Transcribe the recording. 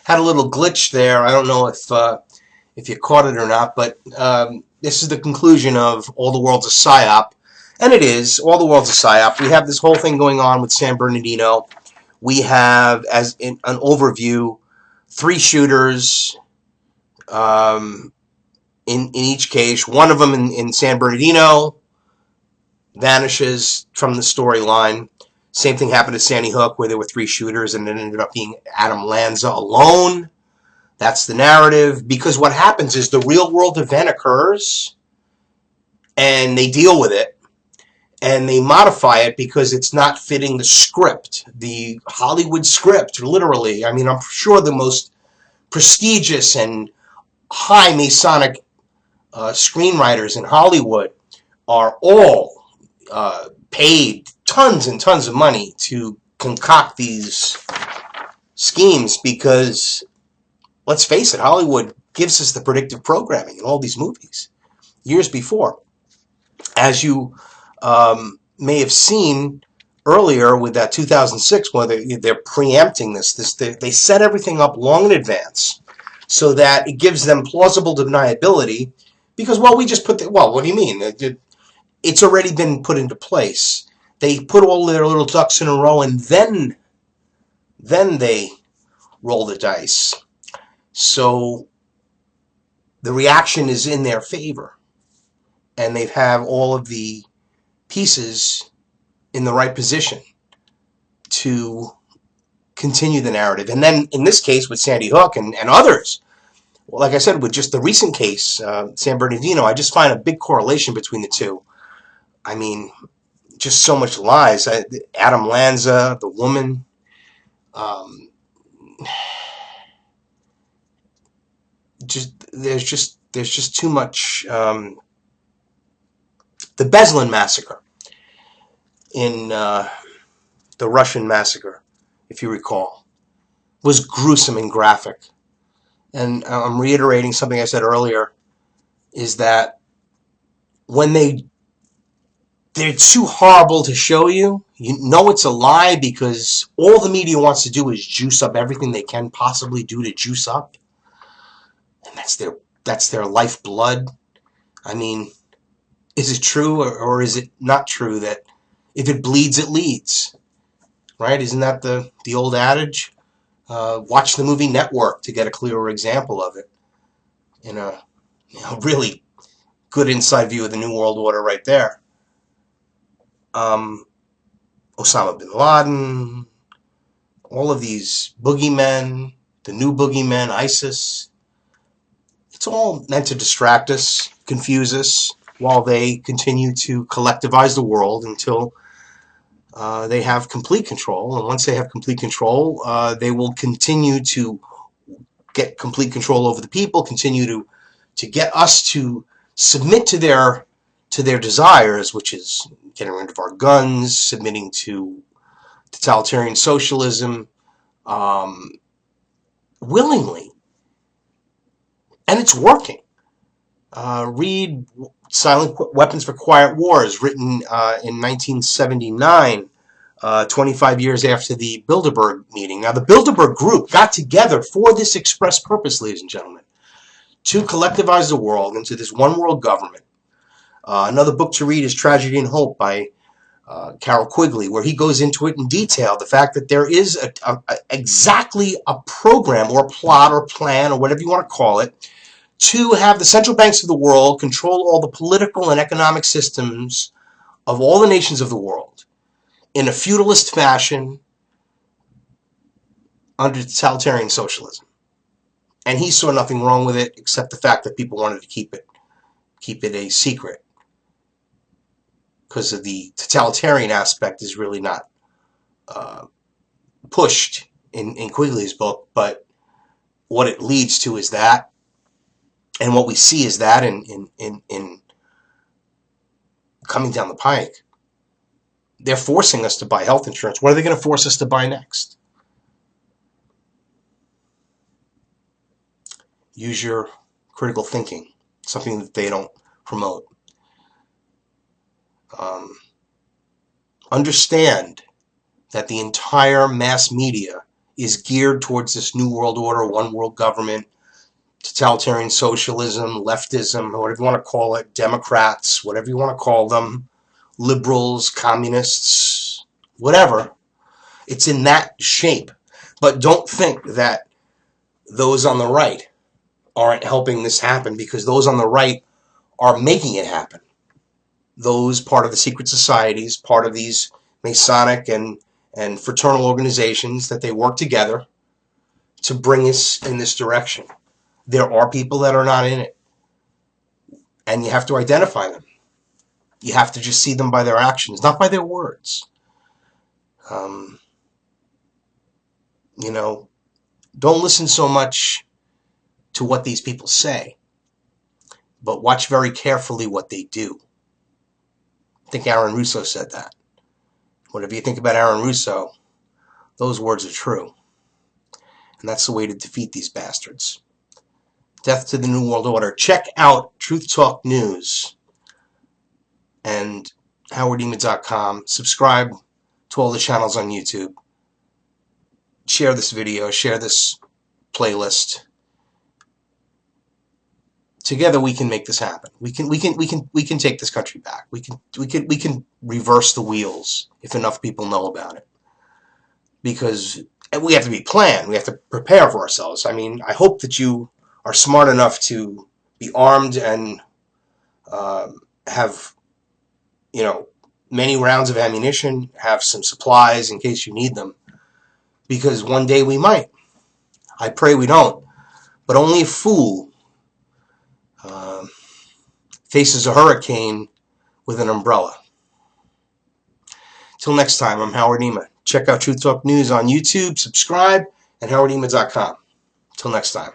Had a little glitch there. I don't know if you caught it or not, but this is the conclusion of All the World's a Psyop. And it is. All the World's a Psyop. We have this whole thing going on with San Bernardino. We have, as in an overview, 3 shooters in each case. One of them in San Bernardino vanishes from the storyline. Same thing happened to Sandy Hook, where there were 3 shooters, and it ended up being Adam Lanza alone. That's the narrative, because what happens is the real world event occurs, and they deal with it, and they modify it because it's not fitting the script, the Hollywood script, literally. I mean, I'm sure the most prestigious and high Masonic screenwriters in Hollywood are all paid tons and tons of money to concoct these schemes, because let's face it, Hollywood gives us the predictive programming in all these movies years before. As you may have seen earlier with that 2006, where they're preempting this. They set everything up long in advance so that it gives them plausible deniability, because, well, we just put the, well, what do you mean? It's already been put into place. They put all their little ducks in a row, and then they roll the dice. So the reaction is in their favor, and they have all of the pieces in the right position to continue the narrative. And then in this case with Sandy Hook and others, well, like I said, with just the recent case, San Bernardino, I just find a big correlation between the two. I mean, just so much lies. Adam Lanza, the woman, there's just too much. The Beslin massacre in the Russian massacre, if you recall, was gruesome and graphic. And I'm reiterating something I said earlier, is that when they're too horrible to show you, you know it's a lie, because all the media wants to do is juice up everything they can possibly do to juice up. And that's their lifeblood. I mean, is it true or is it not true that if it bleeds, it leads? Right? Isn't that the old adage? Watch the movie Network to get a clearer example of it. In a really good inside view of the New World Order right there. Osama bin Laden, all of these boogeymen, the new boogeymen, ISIS. It's all meant to distract us, confuse us, while they continue to collectivize the world until they have complete control. And once they have complete control, they will continue to get complete control over the people, continue to get us to submit to their desires, which is getting rid of our guns, submitting to totalitarian socialism, willingly. And it's working. Read Silent Weapons for Quiet Wars, written in 1979, 25 years after the Bilderberg meeting. Now, the Bilderberg group got together for this express purpose, ladies and gentlemen, to collectivize the world into this one world government. Another book to read is Tragedy and Hope by Carol Quigley, where he goes into it in detail, the fact that there is exactly a program or plot or plan or whatever you want to call it, to have the central banks of the world control all the political and economic systems of all the nations of the world in a feudalist fashion under totalitarian socialism. And he saw nothing wrong with it, except the fact that people wanted to keep it a secret, because of the totalitarian aspect is really not pushed in Quigley's book, but what it leads to is that. And what we see is that in coming down the pike. They're forcing us to buy health insurance. What are they going to force us to buy next? Use your critical thinking, something that they don't promote. Understand that the entire mass media is geared towards this new world order, one world government, totalitarian socialism, leftism, whatever you want to call it, Democrats, whatever you want to call them, liberals, communists, whatever. It's in that shape. But don't think that those on the right aren't helping this happen, because those on the right are making it happen. Those part of the secret societies, part of these Masonic and fraternal organizations, that they work together to bring us in this direction. There are people that are not in it, and you have to identify them. You have to just see them by their actions, not by their words. You know, don't listen so much to what these people say, but watch very carefully what they do. I think Aaron Russo said that. Whatever you think about Aaron Russo, those words are true. And that's the way to defeat these bastards. Death to the New World Order. Check out Truth Talk News and HowardEma.com. Subscribe to all the channels on YouTube. Share this video. Share this playlist. Together we can make this happen. We can take this country back. We can reverse the wheels if enough people know about it. Because we have to be planned. We have to prepare for ourselves. I mean, I hope that you are smart enough to be armed and have, many rounds of ammunition, have some supplies in case you need them. Because one day we might. I pray we don't. But only a fool faces a hurricane with an umbrella. Till next time, I'm Howard Ema. Check out Truth Talk News on YouTube, subscribe, and HowardEma.com. Till next time.